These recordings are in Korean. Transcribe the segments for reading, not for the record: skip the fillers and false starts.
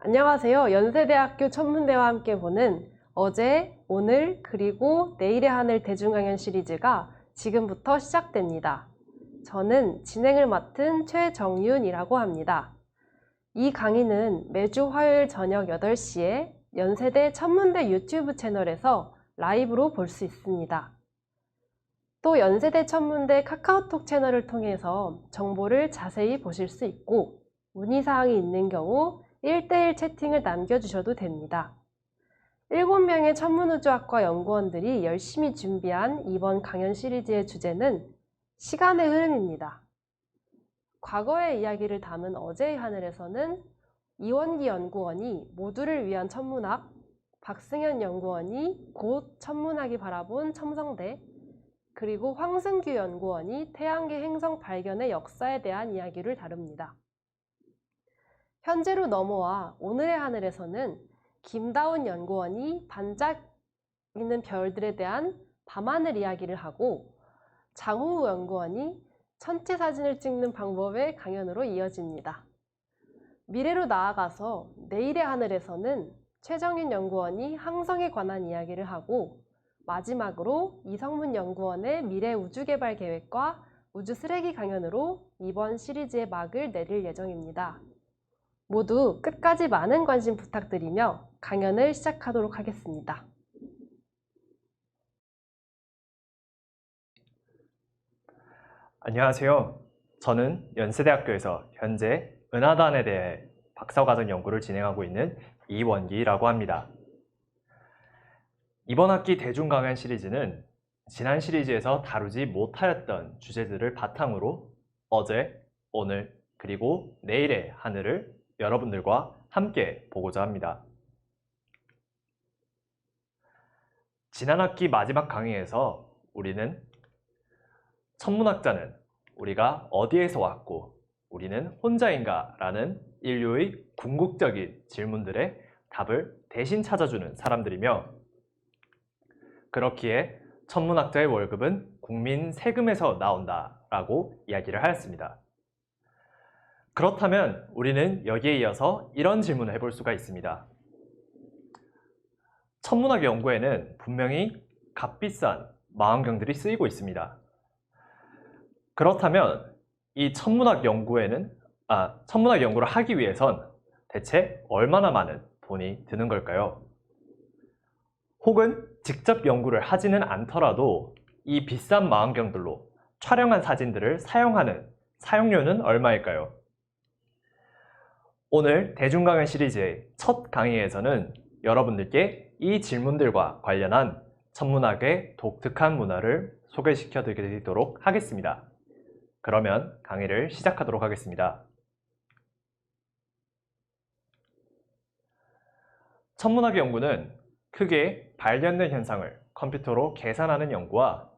안녕하세요. 연세대학교 천문대와 함께 보는 어제, 오늘, 그리고 내일의 하늘 대중강연 시리즈가 지금부터 시작됩니다. 저는 진행을 맡은 최정윤이라고 합니다. 이 강의는 매주 화요일 저녁 8시에 연세대 천문대 유튜브 채널에서 라이브로 볼 수 있습니다. 또 연세대 천문대 카카오톡 채널을 통해서 정보를 자세히 보실 수 있고 문의사항이 있는 경우 1대1 채팅을 남겨주셔도 됩니다. 7명의 천문우주학과 연구원들이 열심히 준비한 이번 강연 시리즈의 주제는 시간의 흐름입니다. 과거의 이야기를 담은 어제의 하늘에서는 이원기 연구원이 모두를 위한 천문학, 박승현 연구원이 곧 천문학이 바라본 첨성대, 그리고 황승규 연구원이 태양계 행성 발견의 역사에 대한 이야기를 다룹니다. 현재로 넘어와 오늘의 하늘에서는 김다운 연구원이 반짝이는 별들에 대한 밤하늘 이야기를 하고 장호우 연구원이 천체 사진을 찍는 방법의 강연으로 이어집니다. 미래로 나아가서 내일의 하늘에서는 최정윤 연구원이 항성에 관한 이야기를 하고 마지막으로 이성문 연구원의 미래 우주개발 계획과 우주 쓰레기 강연으로 이번 시리즈의 막을 내릴 예정입니다. 모두 끝까지 많은 관심 부탁드리며 강연을 시작하도록 하겠습니다. 안녕하세요. 저는 연세대학교에서 현재 은하단에 대해 박사과정 연구를 진행하고 있는 이원기라고 합니다. 이번 학기 대중강연 시리즈는 지난 시리즈에서 다루지 못하였던 주제들을 바탕으로 어제, 오늘, 그리고 내일의 하늘을 여러분들과 함께 보고자 합니다. 지난 학기 마지막 강의에서 우리는 천문학자는 우리가 어디에서 왔고 우리는 혼자인가? 라는 인류의 궁극적인 질문들의 답을 대신 찾아주는 사람들이며 그렇기에 천문학자의 월급은 국민 세금에서 나온다 라고 이야기를 하였습니다. 그렇다면 우리는 여기에 이어서 이런 질문을 해볼 수가 있습니다. 천문학 연구에는 분명히 값비싼 망원경들이 쓰이고 있습니다. 그렇다면 이 천문학 연구를 하기 위해선 대체 얼마나 많은 돈이 드는 걸까요? 혹은 직접 연구를 하지는 않더라도 이 비싼 망원경들로 촬영한 사진들을 사용하는 사용료는 얼마일까요? 오늘 대중강연 시리즈의 첫 강의에서는 여러분들께 이 질문들과 관련한 천문학의 독특한 문화를 소개시켜 드리도록 하겠습니다. 그러면 강의를 시작하도록 하겠습니다. 천문학 연구는 크게 발견된 현상을 컴퓨터로 계산하는 연구와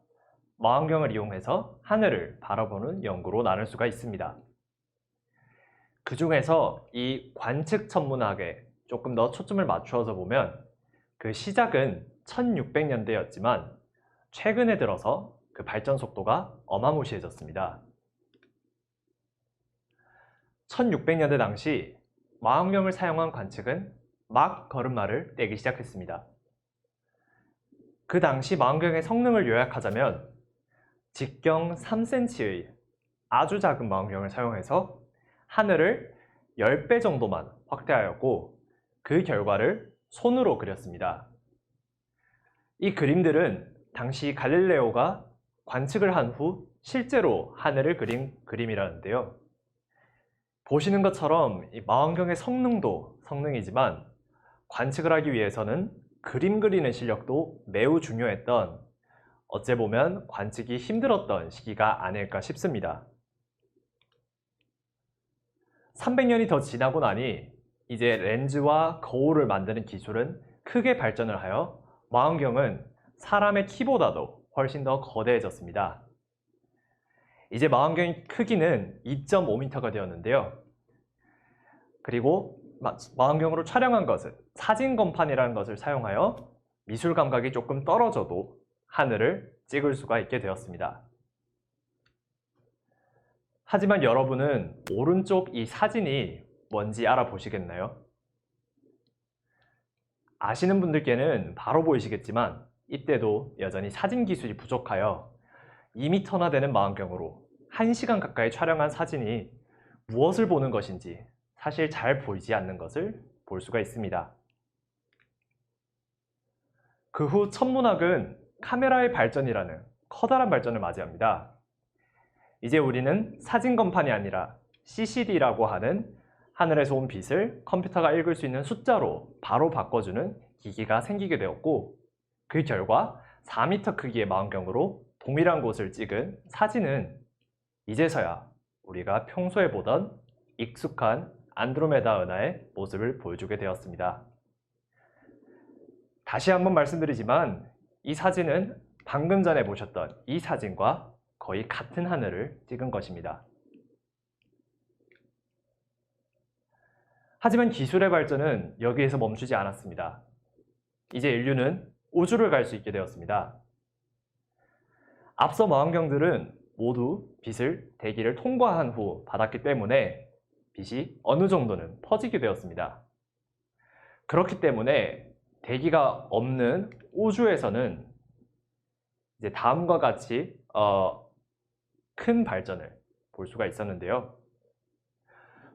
망원경을 이용해서 하늘을 바라보는 연구로 나눌 수가 있습니다. 그 중에서 이 관측 천문학에 조금 더 초점을 맞추어서 보면 그 시작은 1600년대였지만 최근에 들어서 그 발전 속도가 어마무시해졌습니다. 1600년대 당시 망원경을 사용한 관측은 막 걸음마를 떼기 시작했습니다. 그 당시 망원경의 성능을 요약하자면 직경 3cm의 아주 작은 망원경을 사용해서 하늘을 10배 정도만 확대하였고 그 결과를 손으로 그렸습니다. 이 그림들은 당시 갈릴레오가 관측을 한 후 실제로 하늘을 그린 그림이라는데요. 보시는 것처럼 이 망원경의 성능도 성능이지만 관측을 하기 위해서는 그림 그리는 실력도 매우 중요했던 어째 보면 관측이 힘들었던 시기가 아닐까 싶습니다. 300년이 더 지나고 나니 이제 렌즈와 거울을 만드는 기술은 크게 발전을 하여 망원경은 사람의 키보다도 훨씬 더 거대해졌습니다. 이제 망원경의 크기는 2.5m가 되었는데요. 그리고 망원경으로 촬영한 것은 사진검판이라는 것을 사용하여 미술 감각이 조금 떨어져도 하늘을 찍을 수가 있게 되었습니다. 하지만 여러분은 오른쪽 이 사진이 뭔지 알아보시겠나요? 아시는 분들께는 바로 보이시겠지만 이때도 여전히 사진 기술이 부족하여 2m나 되는 망원경으로 1시간 가까이 촬영한 사진이 무엇을 보는 것인지 사실 잘 보이지 않는 것을 볼 수가 있습니다. 그 후 천문학은 카메라의 발전이라는 커다란 발전을 맞이합니다. 이제 우리는 사진 건판이 아니라 CCD라고 하는 하늘에서 온 빛을 컴퓨터가 읽을 수 있는 숫자로 바로 바꿔주는 기기가 생기게 되었고, 그 결과 4m 크기의 망원경으로 동일한 곳을 찍은 사진은 이제서야 우리가 평소에 보던 익숙한 안드로메다 은하의 모습을 보여주게 되었습니다. 다시 한번 말씀드리지만 이 사진은 방금 전에 보셨던 이 사진과 거의 같은 하늘을 찍은 것입니다. 하지만 기술의 발전은 여기에서 멈추지 않았습니다. 이제 인류는 우주를 갈 수 있게 되었습니다. 앞서 망원경들은 모두 빛을 대기를 통과한 후 받았기 때문에 빛이 어느 정도는 퍼지게 되었습니다. 그렇기 때문에 대기가 없는 우주에서는 이제 다음과 같이 큰 발전을 볼 수가 있었는데요.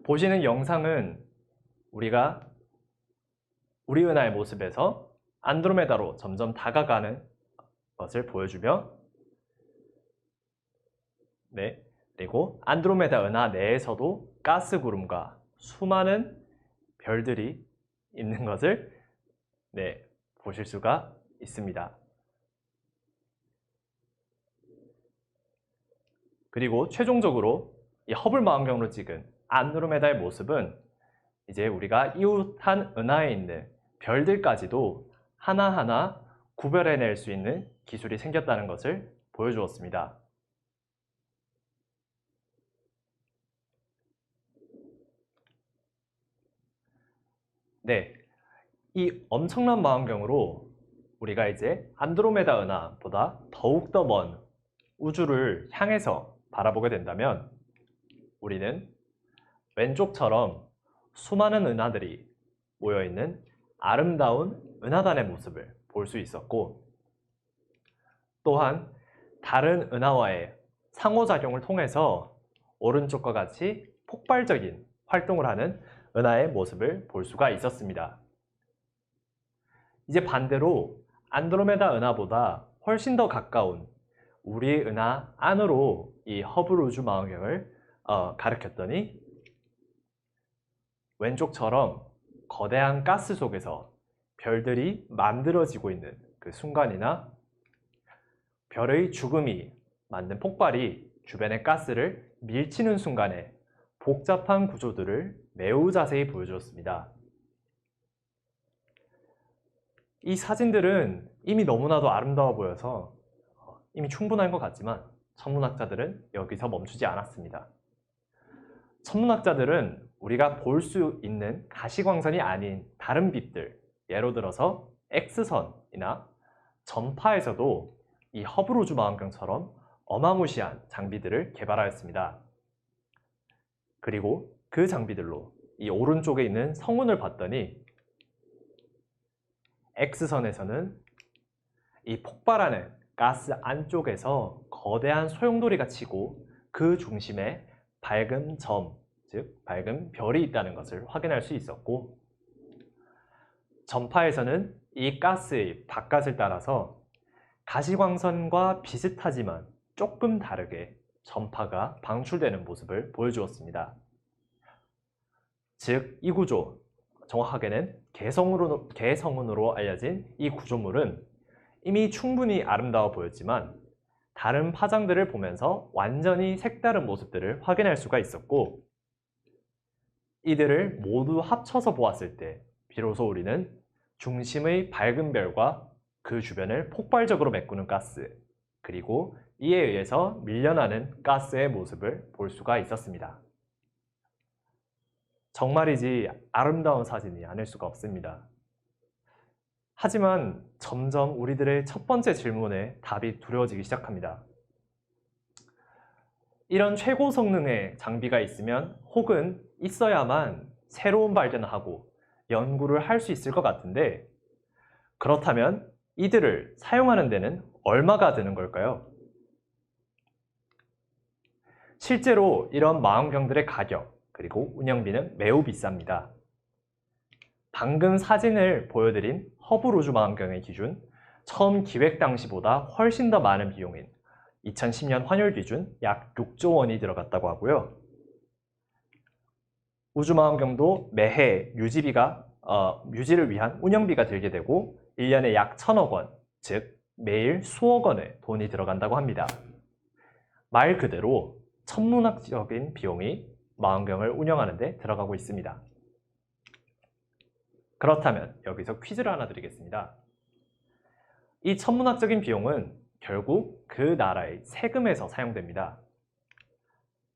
보시는 영상은 우리가 우리 은하의 모습에서 안드로메다로 점점 다가가는 것을 보여주며, 그리고 안드로메다 은하 내에서도 가스 구름과 수많은 별들이 있는 것을 보실 수가 있습니다. 그리고 최종적으로 이 허블 망원경으로 찍은 안드로메다의 모습은 이제 우리가 이웃한 은하에 있는 별들까지도 하나하나 구별해낼 수 있는 기술이 생겼다는 것을 보여주었습니다. 이 엄청난 망원경으로 우리가 이제 안드로메다 은하보다 더욱더 먼 우주를 향해서 바라보게 된다면 우리는 왼쪽처럼 수많은 은하들이 모여있는 아름다운 은하단의 모습을 볼 수 있었고, 또한 다른 은하와의 상호작용을 통해서 오른쪽과 같이 폭발적인 활동을 하는 은하의 모습을 볼 수가 있었습니다. 이제 반대로 안드로메다 은하보다 훨씬 더 가까운 우리 은하 안으로 이 허블 우주 망원경을 가리켰더니 왼쪽처럼 거대한 가스 속에서 별들이 만들어지고 있는 그 순간이나 별의 죽음이 만든 폭발이 주변의 가스를 밀치는 순간에 복잡한 구조들을 매우 자세히 보여주었습니다. 이 사진들은 이미 너무나도 아름다워 보여서 이미 충분한 것 같지만 천문학자들은 여기서 멈추지 않았습니다. 천문학자들은 우리가 볼 수 있는 가시광선이 아닌 다른 빛들, 예로 들어서 X선이나 전파에서도 이 허블 우주 망원경처럼 어마무시한 장비들을 개발하였습니다. 그리고 그 장비들로 이 오른쪽에 있는 성운을 봤더니 X선에서는 이 폭발하는 가스 안쪽에서 거대한 소용돌이가 치고 그 중심에 밝은 점, 즉 밝은 별이 있다는 것을 확인할 수 있었고, 전파에서는 이 가스의 바깥을 따라서 가시광선과 비슷하지만 조금 다르게 전파가 방출되는 모습을 보여주었습니다. 즉, 이 구조, 정확하게는 개성운으로 알려진 이 구조물은 이미 충분히 아름다워 보였지만 다른 파장들을 보면서 완전히 색다른 모습들을 확인할 수가 있었고, 이들을 모두 합쳐서 보았을 때 비로소 우리는 중심의 밝은 별과 그 주변을 폭발적으로 메꾸는 가스, 그리고 이에 의해서 밀려나는 가스의 모습을 볼 수가 있었습니다. 정말이지 아름다운 사진이 아닐 수가 없습니다. 하지만 점점 우리들의 첫 번째 질문에 답이 두려워지기 시작합니다. 이런 최고 성능의 장비가 있으면 혹은 있어야만 새로운 발견을 하고 연구를 할 수 있을 것 같은데 그렇다면 이들을 사용하는 데는 얼마가 드는 걸까요? 실제로 이런 망원경들의 가격 그리고 운영비는 매우 비쌉니다. 방금 사진을 보여드린 허블 우주 망원경의 기준, 처음 기획 당시보다 훨씬 더 많은 비용인 2010년 환율 기준 약 6조 원이 들어갔다고 하고요. 우주 망원경도 매해 유지를 위한 운영비가 들게 되고 1년에 약 1,000억 원, 즉 매일 수억 원의 돈이 들어간다고 합니다. 말 그대로 천문학적인 비용이 망원경을 운영하는 데 들어가고 있습니다. 그렇다면 여기서 퀴즈를 하나 드리겠습니다. 이 천문학적인 비용은 결국 그 나라의 세금에서 사용됩니다.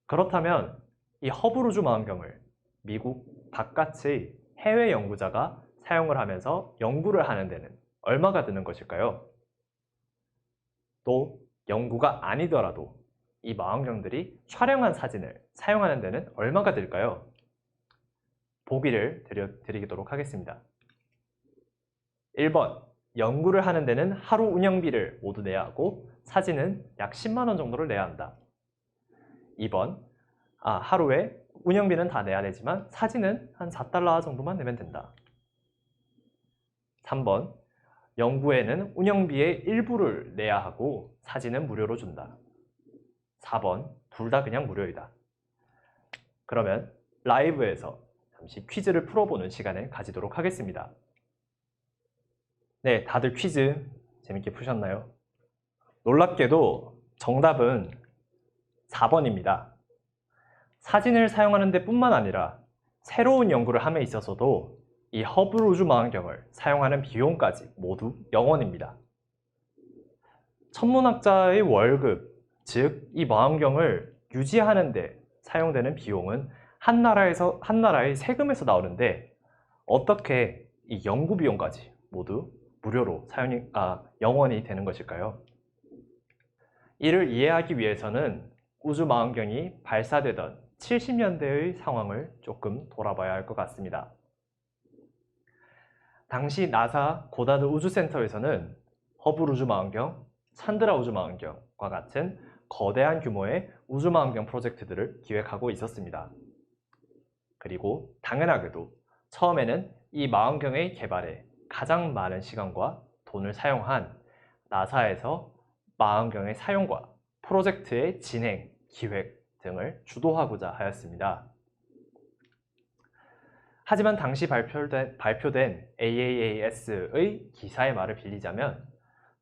그렇다면 이 허블 우주 망원경을 미국 바깥의 해외 연구자가 사용을 하면서 연구를 하는 데는 얼마가 드는 것일까요? 또 연구가 아니더라도 이 망원경들이 촬영한 사진을 사용하는 데는 얼마가 들까요? 보기를 드리도록 하겠습니다. 1번, 연구를 하는 데는 하루 운영비를 모두 내야 하고 사진은 약 10만 원 정도를 내야 한다. 2번, 하루에 운영비는 다 내야 되지만 사진은 한 4달러 정도만 내면 된다. 3번, 연구에는 운영비의 일부를 내야 하고 사진은 무료로 준다. 4번, 둘 다 그냥 무료이다. 그러면 라이브에서 잠시 퀴즈를 풀어보는 시간을 가지도록 하겠습니다. 네, 다들 퀴즈 재밌게 푸셨나요? 놀랍게도 정답은 4번입니다. 사진을 사용하는 데 뿐만 아니라 새로운 연구를 함에 있어서도 이 허블 우주 망원경을 사용하는 비용까지 모두 0원입니다. 천문학자의 월급, 즉 이 망원경을 유지하는 데 사용되는 비용은 한 나라의 세금에서 나오는데 어떻게 이 연구 비용까지 모두 무료로 0원이 되는 것일까요? 이를 이해하기 위해서는 우주 망원경이 발사되던 70년대의 상황을 조금 돌아봐야 할 것 같습니다. 당시 나사 고다드 우주센터에서는 허블 우주 망원경, 찬드라 우주 망원경과 같은 거대한 규모의 우주 망원경 프로젝트들을 기획하고 있었습니다. 그리고 당연하게도 처음에는 이 망원경의 개발에 가장 많은 시간과 돈을 사용한 나사에서 망원경의 사용과 프로젝트의 진행, 기획 등을 주도하고자 하였습니다. 하지만 당시 발표된 AAAS의 기사의 말을 빌리자면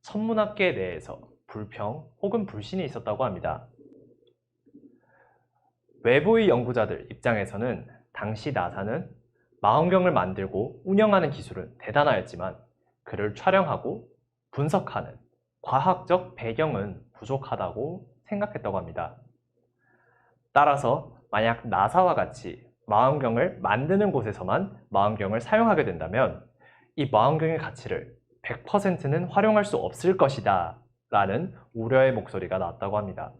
천문학계 내에서 불평 혹은 불신이 있었다고 합니다. 외부의 연구자들 입장에서는 당시 나사는 망원경을 만들고 운영하는 기술은 대단하였지만 그를 촬영하고 분석하는 과학적 배경은 부족하다고 생각했다고 합니다. 따라서 만약 나사와 같이 망원경을 만드는 곳에서만 망원경을 사용하게 된다면 이 망원경의 가치를 100%는 활용할 수 없을 것이다 라는 우려의 목소리가 나왔다고 합니다.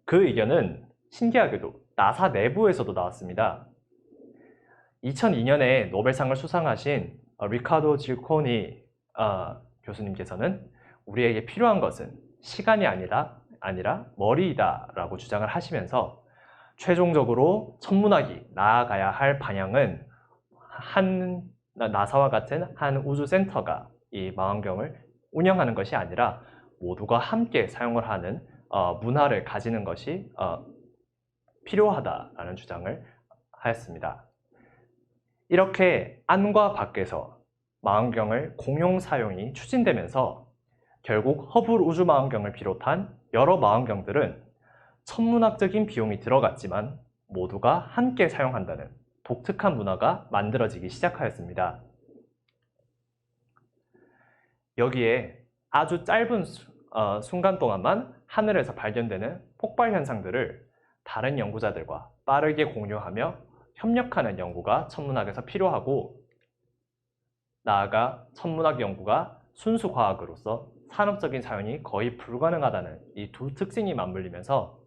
그 의견은 신기하게도 나사 내부에서도 나왔습니다. 2002년에 노벨상을 수상하신 리카도 질코니 교수님께서는 우리에게 필요한 것은 시간이 아니라 머리이다 라고 주장을 하시면서 최종적으로 천문학이 나아가야 할 방향은 나사와 같은 한 우주센터가 이 망원경을 운영하는 것이 아니라 모두가 함께 사용을 하는 문화를 가지는 것이 필요하다라는 주장을 하였습니다. 이렇게 안과 밖에서 망원경을 공용 사용이 추진되면서 결국 허블 우주 망원경을 비롯한 여러 망원경들은 천문학적인 비용이 들어갔지만 모두가 함께 사용한다는 독특한 문화가 만들어지기 시작하였습니다. 여기에 아주 짧은 순간 동안만 하늘에서 발견되는 폭발 현상들을 다른 연구자들과 빠르게 공유하며 협력하는 연구가 천문학에서 필요하고, 나아가 천문학 연구가 순수 과학으로서 산업적인 사용이 거의 불가능하다는 이 두 특징이 맞물리면서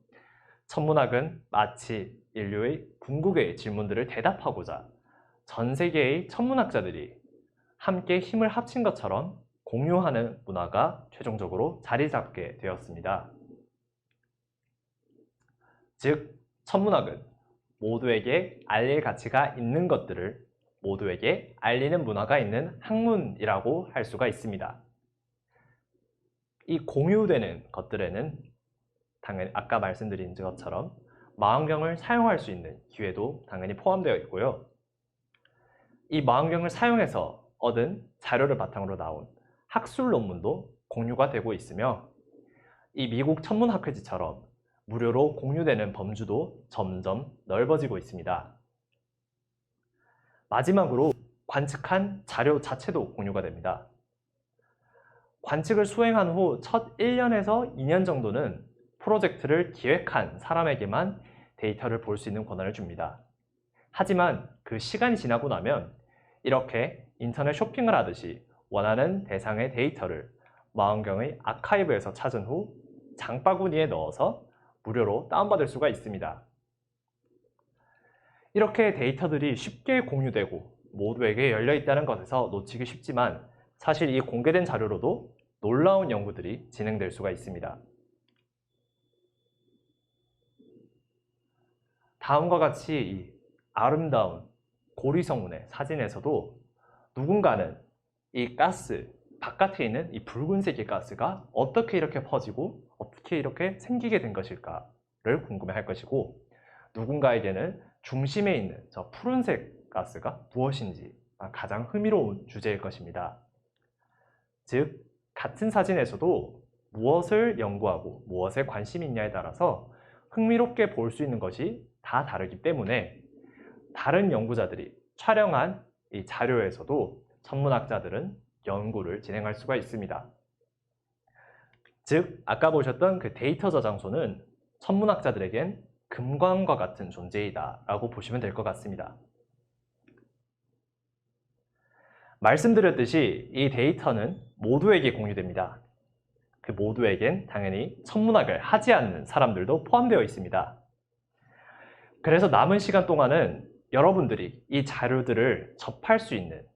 천문학은 마치 인류의 궁극의 질문들을 대답하고자 전 세계의 천문학자들이 함께 힘을 합친 것처럼 공유하는 문화가 최종적으로 자리 잡게 되었습니다. 즉, 천문학은 모두에게 알릴 가치가 있는 것들을 모두에게 알리는 문화가 있는 학문이라고 할 수가 있습니다. 이 공유되는 것들에는 당연히 아까 말씀드린 것처럼 망원경을 사용할 수 있는 기회도 당연히 포함되어 있고요. 이 망원경을 사용해서 얻은 자료를 바탕으로 나온 학술 논문도 공유가 되고 있으며 이 미국 천문학회지처럼 무료로 공유되는 범주도 점점 넓어지고 있습니다. 마지막으로 관측한 자료 자체도 공유가 됩니다. 관측을 수행한 후 첫 1년에서 2년 정도는 프로젝트를 기획한 사람에게만 데이터를 볼 수 있는 권한을 줍니다. 하지만 그 시간이 지나고 나면 이렇게 인터넷 쇼핑을 하듯이 원하는 대상의 데이터를 망원경의 아카이브에서 찾은 후 장바구니에 넣어서 무료로 다운받을 수가 있습니다. 이렇게 데이터들이 쉽게 공유되고 모두에게 열려 있다는 것에서 놓치기 쉽지만 사실 이 공개된 자료로도 놀라운 연구들이 진행될 수가 있습니다. 다음과 같이 이 아름다운 고리성운의 사진에서도 누군가는 이 가스, 바깥에 있는 이 붉은색의 가스가 어떻게 이렇게 퍼지고 어떻게 이렇게 생기게 된 것일까를 궁금해할 것이고, 누군가에게는 중심에 있는 저 푸른색 가스가 무엇인지 가장 흥미로운 주제일 것입니다. 즉, 같은 사진에서도 무엇을 연구하고 무엇에 관심이 있냐에 따라서 흥미롭게 볼 수 있는 것이 다 다르기 때문에 다른 연구자들이 촬영한 이 자료에서도 천문학자들은 연구를 진행할 수가 있습니다. 즉, 아까 보셨던 그 데이터 저장소는 천문학자들에겐 금광과 같은 존재이다 라고 보시면 될 것 같습니다. 말씀드렸듯이 이 데이터는 모두에게 공유됩니다. 그 모두에겐 당연히 천문학을 하지 않는 사람들도 포함되어 있습니다. 그래서 남은 시간 동안은 여러분들이 이 자료들을 접할 수 있는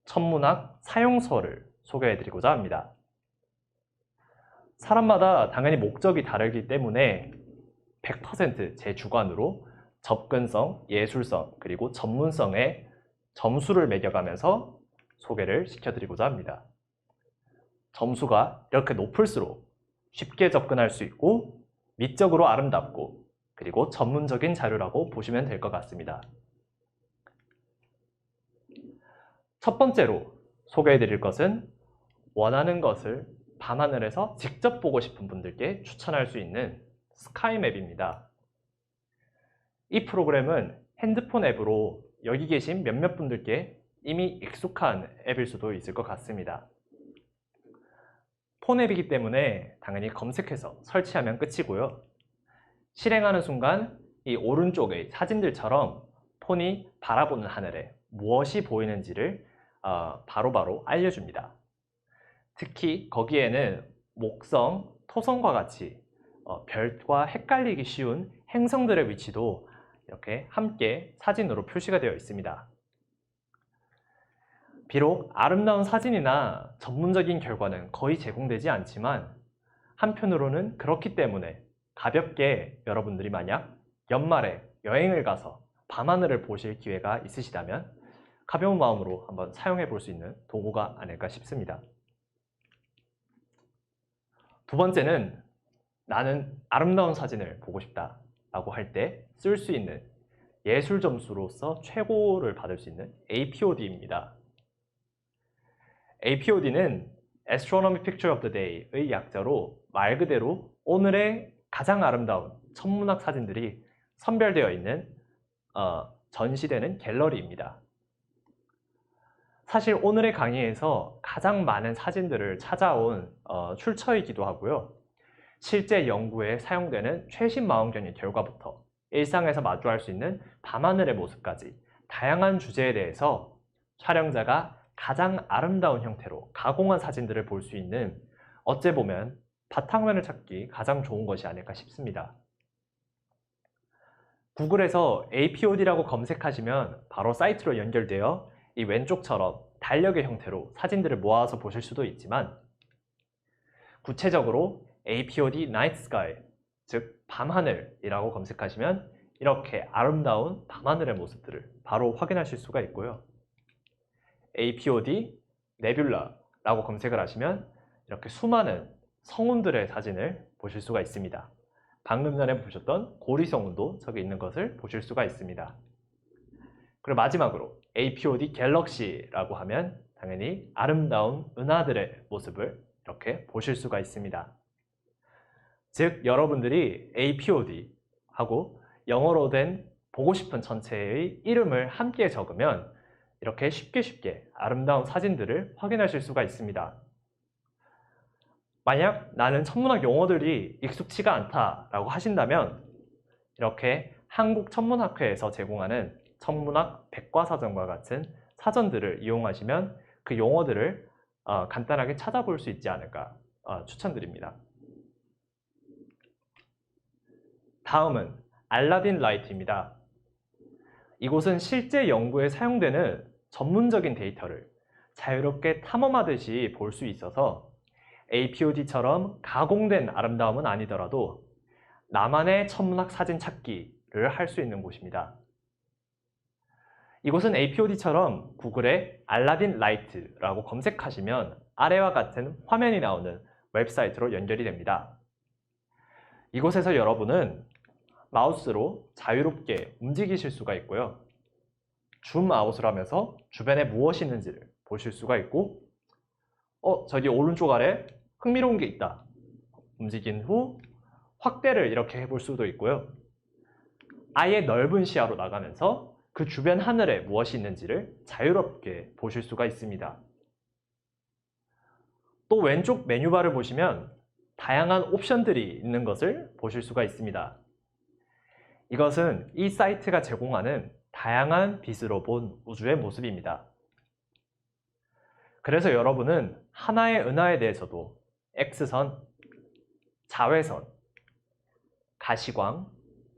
천문학 사용서를 소개해드리고자 합니다. 사람마다 당연히 목적이 다르기 때문에 100% 제 주관으로 접근성, 예술성, 그리고 전문성에 점수를 매겨가면서 소개를 시켜드리고자 합니다. 점수가 이렇게 높을수록 쉽게 접근할 수 있고 미적으로 아름답고 그리고 전문적인 자료라고 보시면 될 것 같습니다. 첫 번째로 소개해드릴 것은 원하는 것을 밤하늘에서 직접 보고 싶은 분들께 추천할 수 있는 스카이맵입니다. 이 프로그램은 핸드폰 앱으로 여기 계신 몇몇 분들께 이미 익숙한 앱일 수도 있을 것 같습니다. 폰 앱이기 때문에 당연히 검색해서 설치하면 끝이고요. 실행하는 순간 이 오른쪽의 사진들처럼 폰이 바라보는 하늘에 무엇이 보이는지를 바로바로 알려줍니다. 특히 거기에는 목성, 토성과 같이 별과 헷갈리기 쉬운 행성들의 위치도 이렇게 함께 사진으로 표시가 되어 있습니다. 비록 아름다운 사진이나 전문적인 결과는 거의 제공되지 않지만 한편으로는 그렇기 때문에 가볍게 여러분들이 만약 연말에 여행을 가서 밤하늘을 보실 기회가 있으시다면 가벼운 마음으로 한번 사용해 볼 수 있는 도구가 아닐까 싶습니다. 두 번째는 나는 아름다운 사진을 보고 싶다 라고 할 때 쓸 수 있는 예술 점수로서 최고를 받을 수 있는 APOD입니다. APOD는 Astronomy Picture of the Day의 약자로 말 그대로 오늘의 가장 아름다운 천문학 사진들이 선별되어 있는 전시되는 갤러리입니다. 사실 오늘의 강의에서 가장 많은 사진들을 찾아온 출처이기도 하고요. 실제 연구에 사용되는 최신 망원경의 결과부터 일상에서 마주할 수 있는 밤하늘의 모습까지 다양한 주제에 대해서 촬영자가 가장 아름다운 형태로 가공한 사진들을 볼 수 있는 어찌 보면 바탕화면을 찾기 가장 좋은 것이 아닐까 싶습니다. 구글에서 APOD라고 검색하시면 바로 사이트로 연결되어 이 왼쪽처럼 달력의 형태로 사진들을 모아서 보실 수도 있지만 구체적으로 APOD Night Sky, 즉 밤하늘이라고 검색하시면 이렇게 아름다운 밤하늘의 모습들을 바로 확인하실 수가 있고요. APOD 네뷸라라고 검색을 하시면 이렇게 수많은 성운들의 사진을 보실 수가 있습니다. 방금 전에 보셨던 고리성운도 저기 있는 것을 보실 수가 있습니다. 그리고 마지막으로 APOD 갤럭시라고 하면 당연히 아름다운 은하들의 모습을 이렇게 보실 수가 있습니다. 즉 여러분들이 APOD 하고 영어로 된 보고 싶은 천체의 이름을 함께 적으면 이렇게 쉽게 아름다운 사진들을 확인하실 수가 있습니다. 만약 나는 천문학 용어들이 익숙치가 않다라고 하신다면 이렇게 한국천문학회에서 제공하는 천문학 백과사전과 같은 사전들을 이용하시면 그 용어들을 간단하게 찾아볼 수 있지 않을까 추천드립니다. 다음은 알라딘 라이트입니다. 이곳은 실제 연구에 사용되는 전문적인 데이터를 자유롭게 탐험하듯이 볼 수 있어서 APOD처럼 가공된 아름다움은 아니더라도 나만의 천문학 사진 찾기를 할 수 있는 곳입니다. 이곳은 APOD처럼 구글에 알라딘 라이트라고 검색하시면 아래와 같은 화면이 나오는 웹사이트로 연결이 됩니다. 이곳에서 여러분은 마우스로 자유롭게 움직이실 수가 있고요. 줌 아웃을 하면서 주변에 무엇이 있는지를 보실 수가 있고 저기 오른쪽 아래 흥미로운 게 있다. 움직인 후 확대를 이렇게 해볼 수도 있고요. 아예 넓은 시야로 나가면서 그 주변 하늘에 무엇이 있는지를 자유롭게 보실 수가 있습니다. 또 왼쪽 메뉴바를 보시면 다양한 옵션들이 있는 것을 보실 수가 있습니다. 이것은 이 사이트가 제공하는 다양한 빛으로 본 우주의 모습입니다. 그래서 여러분은 하나의 은하에 대해서도 X선, 자외선, 가시광,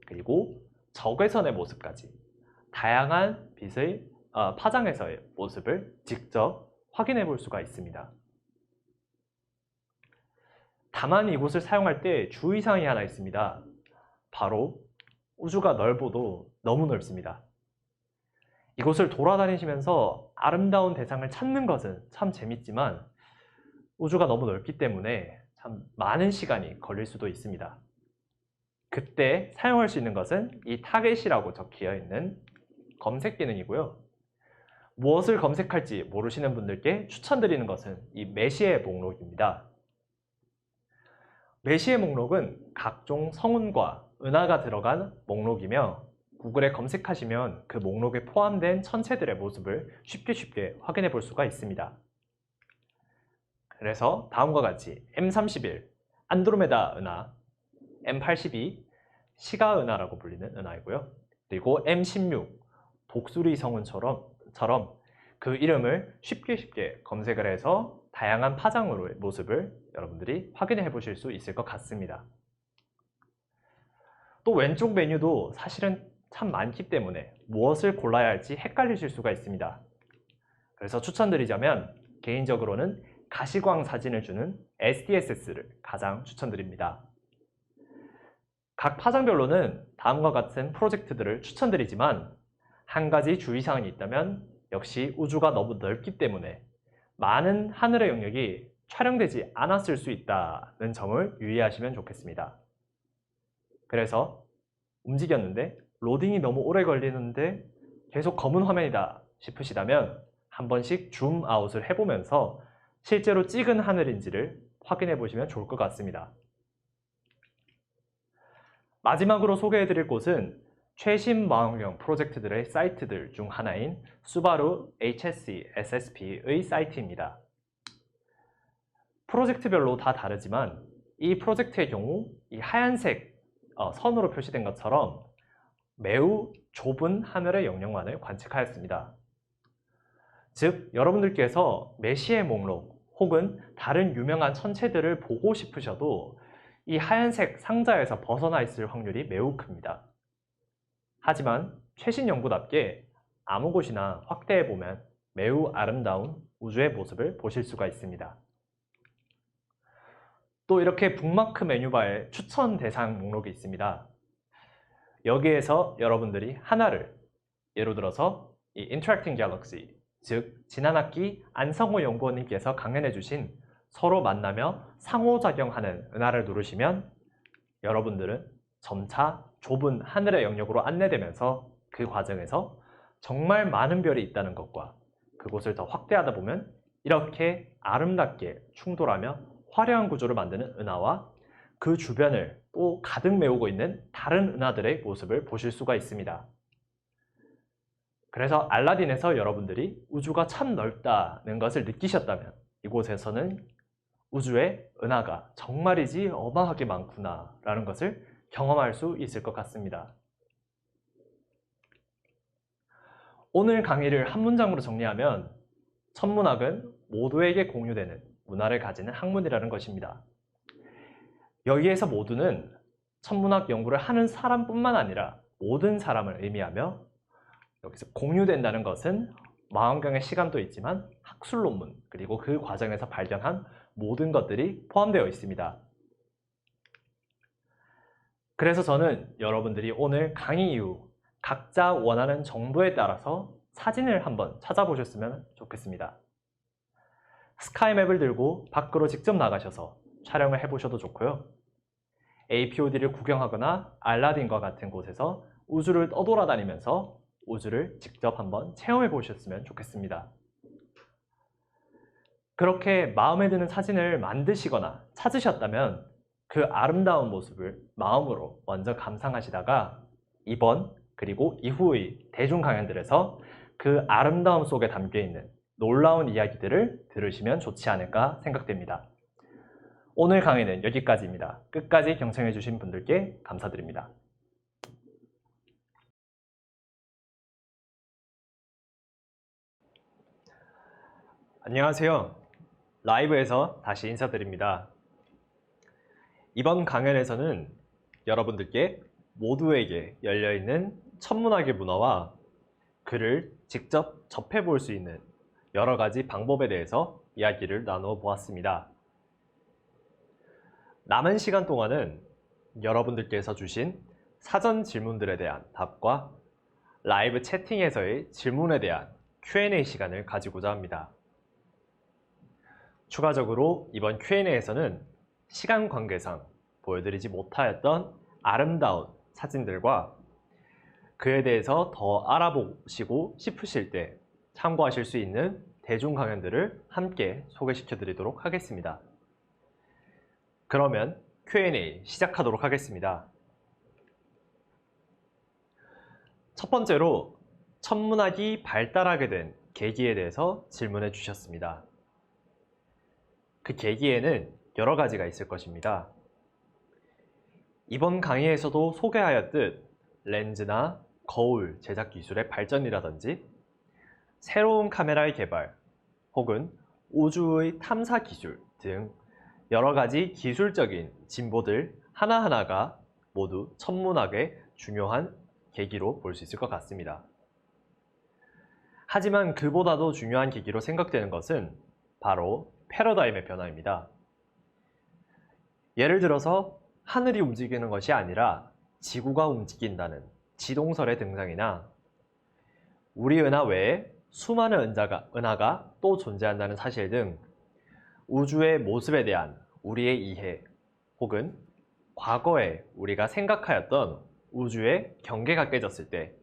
그리고 적외선의 모습까지 다양한 빛의 파장에서의 모습을 직접 확인해 볼 수가 있습니다. 다만 이곳을 사용할 때 주의사항이 하나 있습니다. 바로 우주가 넓어도 너무 넓습니다. 이곳을 돌아다니시면서 아름다운 대상을 찾는 것은 참 재밌지만 우주가 너무 넓기 때문에 참 많은 시간이 걸릴 수도 있습니다. 그때 사용할 수 있는 것은 이 타겟이라고 적혀 있는 검색 기능이고요. 무엇을 검색할지 모르시는 분들께 추천드리는 것은 이 메시의 목록입니다. 메시의 목록은 각종 성운과 은하가 들어간 목록이며 구글에 검색하시면 그 목록에 포함된 천체들의 모습을 쉽게 확인해 볼 수가 있습니다. 그래서 다음과 같이 M31 안드로메다 은하, M82 시가 은하라고 불리는 은하이고요. 그리고 M16 독수리 성운처럼 그 이름을 쉽게 검색을 해서 다양한 파장으로의 모습을 여러분들이 확인해 보실 수 있을 것 같습니다. 또 왼쪽 메뉴도 사실은 참 많기 때문에 무엇을 골라야 할지 헷갈리실 수가 있습니다. 그래서 추천드리자면 개인적으로는 가시광 사진을 주는 SDSS를 가장 추천드립니다. 각 파장별로는 다음과 같은 프로젝트들을 추천드리지만 한 가지 주의사항이 있다면 역시 우주가 너무 넓기 때문에 많은 하늘의 영역이 촬영되지 않았을 수 있다는 점을 유의하시면 좋겠습니다. 그래서 움직였는데 로딩이 너무 오래 걸리는데 계속 검은 화면이다 싶으시다면 한 번씩 줌 아웃을 해보면서 실제로 찍은 하늘인지를 확인해 보시면 좋을 것 같습니다. 마지막으로 소개해드릴 곳은 최신 망원경 프로젝트들의 사이트들 중 하나인 수바루 HSC SSP의 사이트입니다. 프로젝트별로 다 다르지만 이 프로젝트의 경우 이 하얀색 선으로 표시된 것처럼 매우 좁은 하늘의 영역만을 관측하였습니다. 즉 여러분들께서 메시의 목록 혹은 다른 유명한 천체들을 보고 싶으셔도 이 하얀색 상자에서 벗어나 있을 확률이 매우 큽니다. 하지만 최신 연구답게 아무 곳이나 확대해보면 매우 아름다운 우주의 모습을 보실 수가 있습니다. 또 이렇게 북마크 메뉴바에 추천 대상 목록이 있습니다. 여기에서 여러분들이 하나를 예로 들어서 이 Interacting Galaxy, 즉 지난 학기 안성호 연구원님께서 강연해 주신 서로 만나며 상호작용하는 은하를 누르시면 여러분들은 점차 좁은 하늘의 영역으로 안내되면서 그 과정에서 정말 많은 별이 있다는 것과 그곳을 더 확대하다 보면 이렇게 아름답게 충돌하며 화려한 구조를 만드는 은하와 그 주변을 또 가득 메우고 있는 다른 은하들의 모습을 보실 수가 있습니다. 그래서 알라딘에서 여러분들이 우주가 참 넓다는 것을 느끼셨다면 이곳에서는 우주의 은하가 정말이지 어마하게 많구나 라는 것을 경험할 수 있을 것 같습니다. 오늘 강의를 한 문장으로 정리하면 천문학은 모두에게 공유되는 문화를 가지는 학문이라는 것입니다. 여기에서 모두는 천문학 연구를 하는 사람뿐만 아니라 모든 사람을 의미하며 여기서 공유된다는 것은 망원경의 시간도 있지만 학술 논문 그리고 그 과정에서 발견한 모든 것들이 포함되어 있습니다. 그래서 저는 여러분들이 오늘 강의 이후 각자 원하는 정보에 따라서 사진을 한번 찾아보셨으면 좋겠습니다. 스카이맵을 들고 밖으로 직접 나가셔서 촬영을 해보셔도 좋고요. APOD를 구경하거나 알라딘과 같은 곳에서 우주를 떠돌아다니면서 우주를 직접 한번 체험해 보셨으면 좋겠습니다. 그렇게 마음에 드는 사진을 만드시거나 찾으셨다면 그 아름다운 모습을 마음으로 먼저 감상하시다가 이번 그리고 이후의 대중 강연들에서 그 아름다움 속에 담겨있는 놀라운 이야기들을 들으시면 좋지 않을까 생각됩니다. 오늘 강의는 여기까지입니다. 끝까지 경청해 주신 분들께 감사드립니다. 안녕하세요. 라이브에서 다시 인사드립니다. 이번 강연에서는 여러분들께 모두에게 열려있는 천문학의 문화와 그를 직접 접해볼 수 있는 여러 가지 방법에 대해서 이야기를 나누어 보았습니다. 남은 시간 동안은 여러분들께서 주신 사전 질문들에 대한 답과 라이브 채팅에서의 질문에 대한 Q&A 시간을 가지고자 합니다. 추가적으로 이번 Q&A에서는 시간 관계상 보여드리지 못하였던 아름다운 사진들과 그에 대해서 더 알아보시고 싶으실 때 참고하실 수 있는 대중 강연들을 함께 소개시켜 드리도록 하겠습니다. 그러면 Q&A 시작하도록 하겠습니다. 첫 번째로 천문학이 발달하게 된 계기에 대해서 질문해 주셨습니다. 그 계기에는 여러 가지가 있을 것입니다. 이번 강의에서도 소개하였듯 렌즈나 거울 제작 기술의 발전이라든지 새로운 카메라의 개발 혹은 우주의 탐사 기술 등 여러 가지 기술적인 진보들 하나하나가 모두 천문학의 중요한 계기로 볼 수 있을 것 같습니다. 하지만 그보다도 중요한 계기로 생각되는 것은 바로 패러다임의 변화입니다. 예를 들어서 하늘이 움직이는 것이 아니라 지구가 움직인다는 지동설의 등장이나 우리 은하 외에 수많은 은하가 또 존재한다는 사실 등 우주의 모습에 대한 우리의 이해 혹은 과거에 우리가 생각하였던 우주의 경계가 깨졌을 때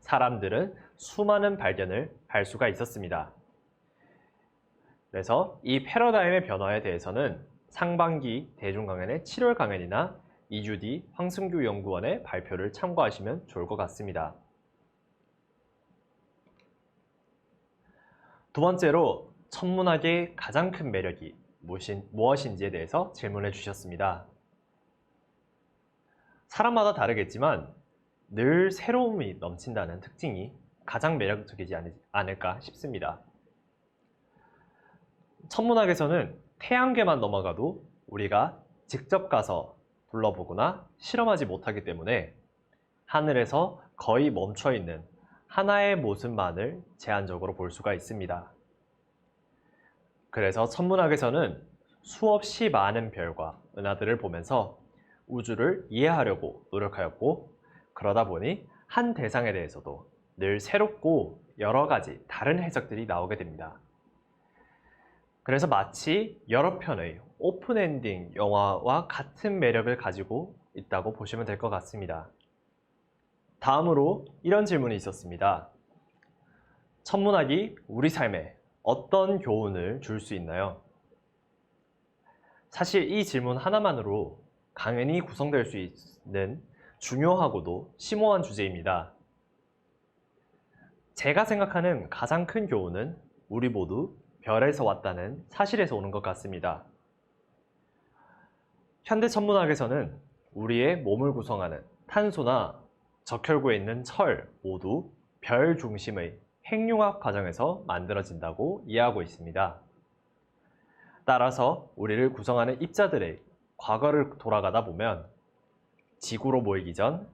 사람들은 수많은 발견을 할 수가 있었습니다. 그래서 이 패러다임의 변화에 대해서는 상반기 대중강연의 7월 강연이나 2주 뒤 황승규 연구원의 발표를 참고하시면 좋을 것 같습니다. 두 번째로 천문학의 가장 큰 매력이 무엇인지에 대해서 질문해 주셨습니다. 사람마다 다르겠지만 늘 새로움이 넘친다는 특징이 가장 매력적이지 않을까 싶습니다. 천문학에서는 태양계만 넘어가도 우리가 직접 가서 둘러보거나 실험하지 못하기 때문에 하늘에서 거의 멈춰있는 하나의 모습만을 제한적으로 볼 수가 있습니다. 그래서 천문학에서는 수없이 많은 별과 은하들을 보면서 우주를 이해하려고 노력하였고, 그러다 보니 한 대상에 대해서도 늘 새롭고 여러 가지 다른 해석들이 나오게 됩니다. 그래서 마치 여러 편의 오픈엔딩 영화와 같은 매력을 가지고 있다고 보시면 될 것 같습니다. 다음으로 이런 질문이 있었습니다. 천문학이 우리 삶에 어떤 교훈을 줄 수 있나요? 사실 이 질문 하나만으로 강연이 구성될 수 있는 중요하고도 심오한 주제입니다. 제가 생각하는 가장 큰 교훈은 우리 모두 별에서 왔다는 사실에서 오는 것 같습니다. 현대 천문학에서는 우리의 몸을 구성하는 탄소나 적혈구에 있는 철 모두 별 중심의 핵융합 과정에서 만들어진다고 이해하고 있습니다. 따라서 우리를 구성하는 입자들의 과거를 돌아가다 보면 지구로 모이기 전,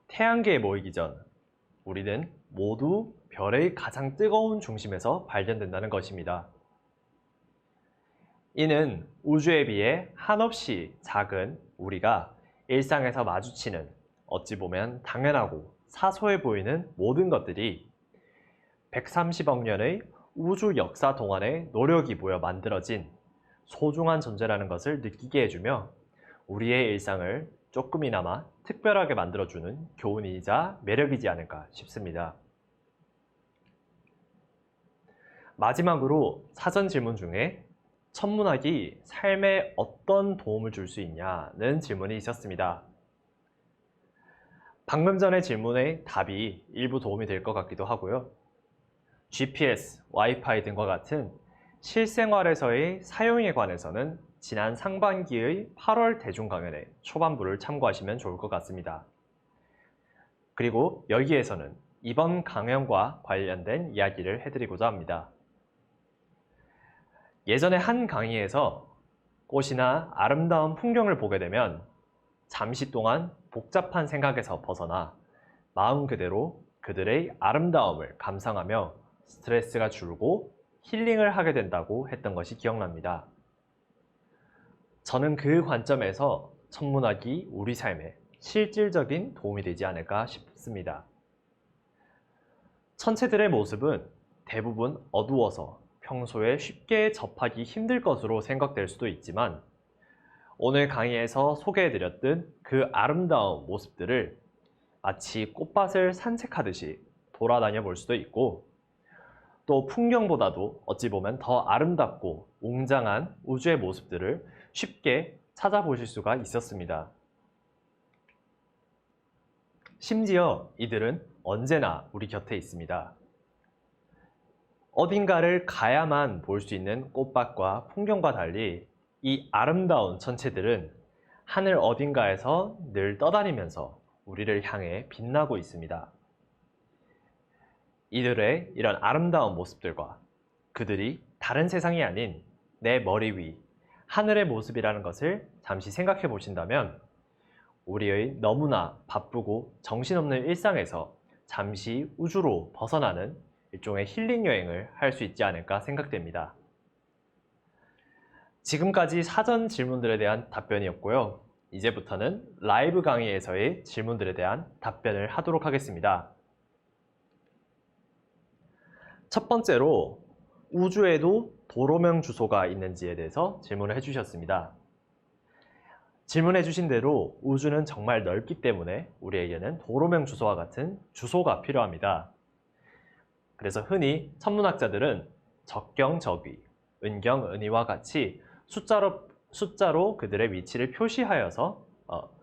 태양계에 모이기 전 우리는 모두 별의 가장 뜨거운 중심에서 발견된다는 것입니다. 이는 우주에 비해 한없이 작은 우리가 일상에서 마주치는 어찌 보면 당연하고 사소해 보이는 모든 것들이 130억 년의 우주 역사 동안의 노력이 모여 만들어진 소중한 존재라는 것을 느끼게 해주며 우리의 일상을 조금이나마 특별하게 만들어주는 교훈이자 매력이지 않을까 싶습니다. 마지막으로 사전 질문 중에 천문학이 삶에 어떤 도움을 줄 수 있냐는 질문이 있었습니다. 방금 전의 질문의 답이 일부 도움이 될 것 같기도 하고요. GPS, 와이파이 등과 같은 실생활에서의 사용에 관해서는 지난 상반기의 8월 대중 강연의 초반부를 참고하시면 좋을 것 같습니다. 그리고 여기에서는 이번 강연과 관련된 이야기를 해드리고자 합니다. 예전에 한 강의에서 꽃이나 아름다운 풍경을 보게 되면 잠시 동안 복잡한 생각에서 벗어나 마음 그대로 그들의 아름다움을 감상하며 스트레스가 줄고 힐링을 하게 된다고 했던 것이 기억납니다. 저는 그 관점에서 천문학이 우리 삶에 실질적인 도움이 되지 않을까 싶습니다. 천체들의 모습은 대부분 어두워서 평소에 쉽게 접하기 힘들 것으로 생각될 수도 있지만 오늘 강의에서 소개해드렸던 그 아름다운 모습들을 마치 꽃밭을 산책하듯이 돌아다녀 볼 수도 있고 또 풍경보다도 어찌 보면 더 아름답고 웅장한 우주의 모습들을 쉽게 찾아보실 수가 있었습니다. 심지어 이들은 언제나 우리 곁에 있습니다. 어딘가를 가야만 볼 수 있는 꽃밭과 풍경과 달리 이 아름다운 천체들은 하늘 어딘가에서 늘 떠다니면서 우리를 향해 빛나고 있습니다. 이들의 이런 아름다운 모습들과 그들이 다른 세상이 아닌 내 머리 위 하늘의 모습이라는 것을 잠시 생각해 보신다면 우리의 너무나 바쁘고 정신없는 일상에서 잠시 우주로 벗어나는 일종의 힐링 여행을 할 수 있지 않을까 생각됩니다. 지금까지 사전 질문들에 대한 답변이었고요. 이제부터는 라이브 강의에서의 질문들에 대한 답변을 하도록 하겠습니다. 첫 번째로 우주에도 도로명 주소가 있는지에 대해서 질문을 해주셨습니다. 질문해 주신 대로 우주는 정말 넓기 때문에 우리에게는 도로명 주소와 같은 주소가 필요합니다. 그래서 흔히 천문학자들은 적경적위, 은경은위와 같이 숫자로 그들의 위치를 표시하여서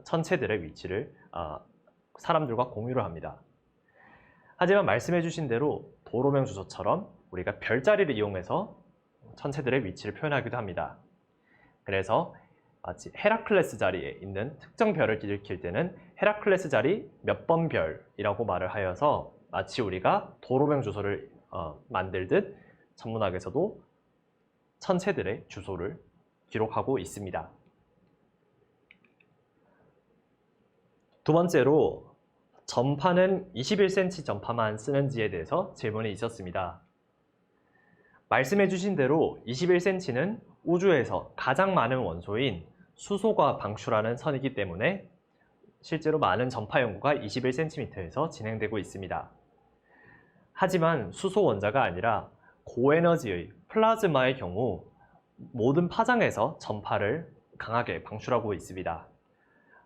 천체들의 위치를 사람들과 공유를 합니다. 하지만 말씀해 주신 대로 도로명 주소처럼 우리가 별자리를 이용해서 천체들의 위치를 표현하기도 합니다. 그래서 마치 헤라클레스 자리에 있는 특정 별을 일으킬 때는 헤라클레스 자리 몇 번 별이라고 말을 하여서 마치 우리가 도로명 주소를 만들듯 천문학에서도 천체들의 주소를 기록하고 있습니다. 두 번째로 전파는 21cm 전파만 쓰는지에 대해서 질문이 있었습니다. 말씀해주신 대로 21cm는 우주에서 가장 많은 원소인 수소가 방출하는 선이기 때문에 실제로 많은 전파 연구가 21cm에서 진행되고 있습니다. 하지만 수소 원자가 아니라 고에너지의 플라즈마의 경우 모든 파장에서 전파를 강하게 방출하고 있습니다.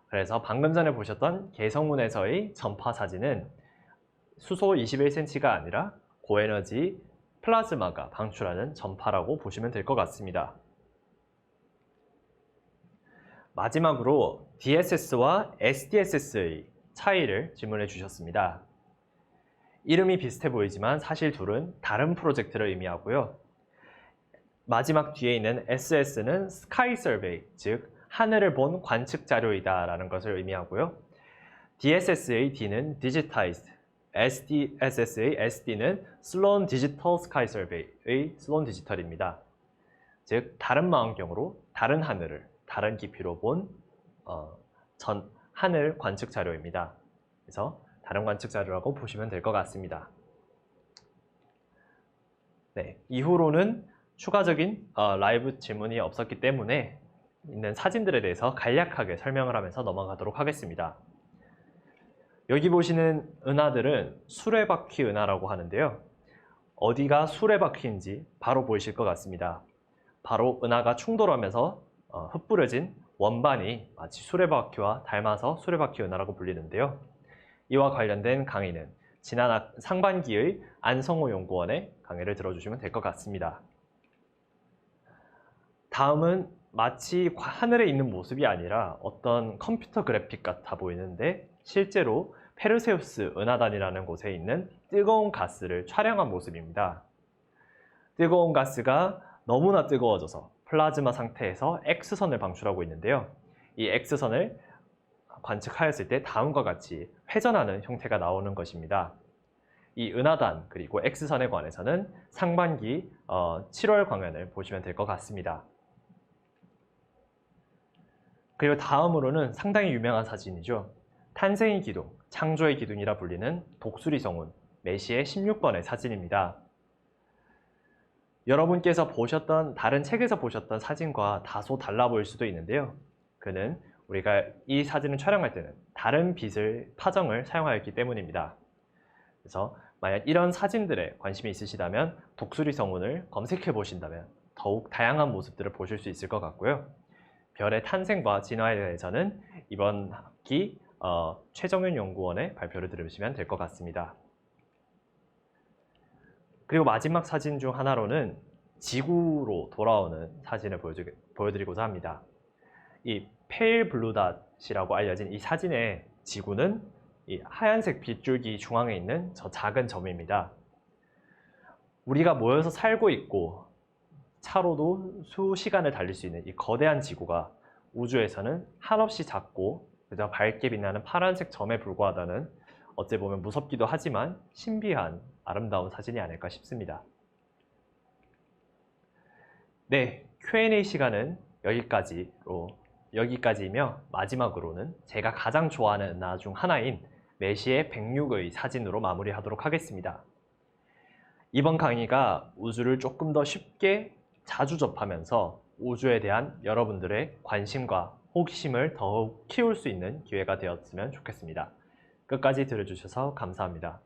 그래서 방금 전에 보셨던 개성운에서의 전파 사진은 수소 21cm가 아니라 고에너지 플라즈마가 방출하는 전파라고 보시면 될 것 같습니다. 마지막으로 DSS와 SDSS의 차이를 질문해 주셨습니다. 이름이 비슷해 보이지만 사실 둘은 다른 프로젝트를 의미하고요. 마지막 뒤에 있는 SS는 Sky Survey, 즉 하늘을 본 관측 자료이다 라는 것을 의미하고요. DSS의 D는 Digitized, SDSS의 SD는 Sloan Digital Sky Survey의 Sloan Digital입니다. 즉 다른 망원경으로 다른 하늘을 다른 깊이로 본 하늘 관측 자료입니다. 그래서 다른 관측 자료라고 보시면 될 것 같습니다. 네, 이후로는 추가적인 라이브 질문이 없었기 때문에 있는 사진들에 대해서 간략하게 설명을 하면서 넘어가도록 하겠습니다. 여기 보시는 은하들은 수레바퀴 은하라고 하는데요. 어디가 수레바퀴인지 바로 보이실 것 같습니다. 바로 은하가 충돌하면서 흩뿌려진 원반이 마치 수레바퀴와 닮아서 수레바퀴 은하라고 불리는데요. 이와 관련된 강의는 지난 상반기의 안성호 연구원의 강의를 들어주시면 될 것 같습니다. 다음은 마치 하늘에 있는 모습이 아니라 어떤 컴퓨터 그래픽 같아 보이는데 실제로 페르세우스 은하단이라는 곳에 있는 뜨거운 가스를 촬영한 모습입니다. 뜨거운 가스가 너무나 뜨거워져서 플라즈마 상태에서 X선을 방출하고 있는데요. 이 X선을 관측하였을 때 다음과 같이 회전하는 형태가 나오는 것입니다. 이 은하단 그리고 X선에 관해서는 상반기 7월 강연을 보시면 될 것 같습니다. 그리고 다음으로는 상당히 유명한 사진이죠. 탄생의 기둥, 창조의 기둥이라 불리는 독수리 성운 메시의 16번의 사진입니다. 여러분께서 보셨던 다른 책에서 보셨던 사진과 다소 달라 보일 수도 있는데요. 그는 우리가 이 사진을 촬영할 때는 다른 빛을 파정을 사용하였기 때문입니다. 그래서 만약 이런 사진들에 관심이 있으시다면 독수리 성운을 검색해 보신다면 더욱 다양한 모습들을 보실 수 있을 것 같고요. 별의 탄생과 진화에 대해서는 이번 학기 최정윤 연구원의 발표를 들으시면 될 것 같습니다. 그리고 마지막 사진 중 하나로는 지구로 돌아오는 사진을 보여드리고자 합니다. 이 페일 블루닷이라고 알려진 이 사진의 지구는 이 하얀색 빗줄기 중앙에 있는 저 작은 점입니다. 우리가 모여서 살고 있고 차로도 수시간을 달릴 수 있는 이 거대한 지구가 우주에서는 한없이 작고 그저 밝게 빛나는 파란색 점에 불과하다는 어찌 보면 무섭기도 하지만 신비한 아름다운 사진이 아닐까 싶습니다. 네, Q&A 시간은 여기까지이며 마지막으로는 제가 가장 좋아하는 은하 중 하나인 메시의 106의 사진으로 마무리하도록 하겠습니다. 이번 강의가 우주를 조금 더 쉽게 자주 접하면서 우주에 대한 여러분들의 관심과 호기심을 더욱 키울 수 있는 기회가 되었으면 좋겠습니다. 끝까지 들어주셔서 감사합니다.